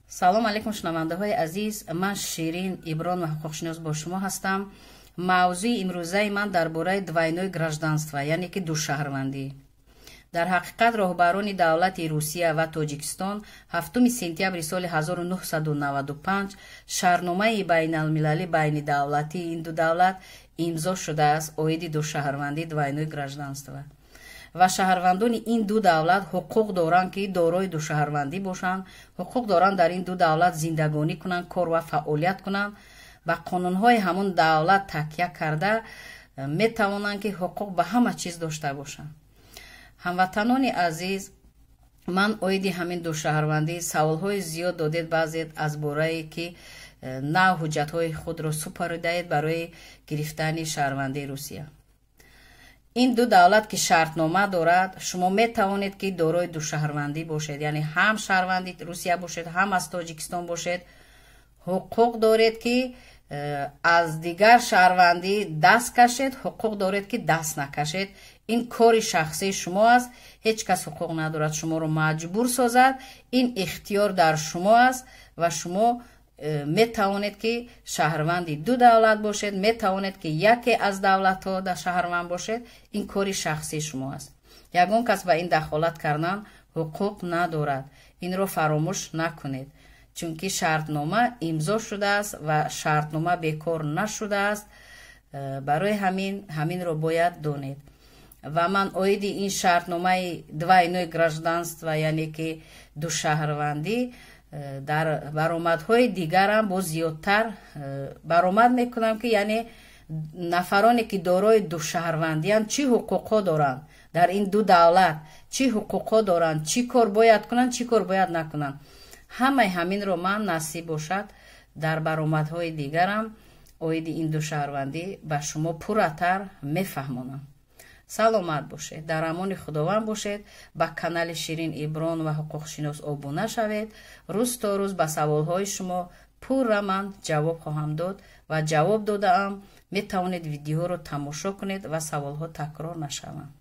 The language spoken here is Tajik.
салом алейкум шунавандаҳои азиз, ман Ширин Иброн ва ҳуқуқшинос бо шумо ҳастам. мавзӯи имрӯзаи ман дар бораи двойное гражданство, яъне ки душаҳрвандӣ. дар ҳақиқат роҳбарони давлати Русия ва Тоҷикистон 7 сентябри соли 1995 шаҳрномаи байналмилалӣ байни давлатии ин ду давлат имзо шудааст оиди душаҳрвандӣ двойное гражданство. ва шаҳрвандони ин ду давлат ҳуқуқ доранд ки дорои душаҳрвандӣ бошанд, ҳуқуқ доранд дар ин ду давлат зиндагонӣ кунанд, кор ва фаъолият кунанд. ба қонунҳои ҳамон давлат такя карда метавонанд ки ҳуқуқ ба ҳама чиз дошта бошанд. ҳамватанони азиз, ман оиди ҳамин душаҳрвандӣ саволҳои зиёд додед баъзед аз бораи ки нав ҳуҷҷатҳои худро супаридаед барои гирифтани шаҳрвандии Русия. ин ду давлат ки шартнома дорад, шумо метавонед ки дорои душаҳрвандӣ бошед, яъне ҳам шаҳрванди Русия бошед, ҳам аз Тоҷикистон бошед. ҳуқуқ доред ки аз дигар шаҳрвандӣ даст кашед, ҳуқуқ доред ки даст накашед. ин кори шахсии шумо аст. ҳеҷ кас ҳуқуқ надорад шуморо маҷбур созад. ин ихтиёр дар шумо аст ва шумо метавонед ки шаҳрванди ду давлат бошед, метавонед ки яке аз давлатҳо дар шаҳрванд бошед. ин кори шахсии шумо аст. ягон кас ба ин дахолат кардан ҳуқуқ надорад. инро фаромӯш накунед, чунки шартнома имзо шудааст ва шартнома бекор нашудааст. барои ҳаминро бояд донед. ва ман оиди ин шартномаи двойное гражданство, яъне ки душаҳрвандӣ, дар баромадҳои дигарам бо зиёдтар баромад мекунам ки яъне нафароне ки дорои душаҳрвандианд чӣ ҳуқуқҳо доранд дар ин ду давлат, чӣ ҳуқуқҳо доранд, чӣ кор бояд кунанд, чӣ кор бояд накунанд. ҳамаи ҳаминро ман насиб бошад дар баромадҳои дигарам оиди ин душаҳрвандӣ ба шумо пурратар мефаҳмонам. саломат бошед, дар амони худованд бошед. ба канали Ширин Иброн ва ҳуқуқшинос обуна шавед. рӯз то рӯз ба саволҳои шумо пурра ман ҷавоб хоҳам дод ва ҷавоб додаам. метавонед видеоро тамошо кунед ва саволҳо такрор нашаванд.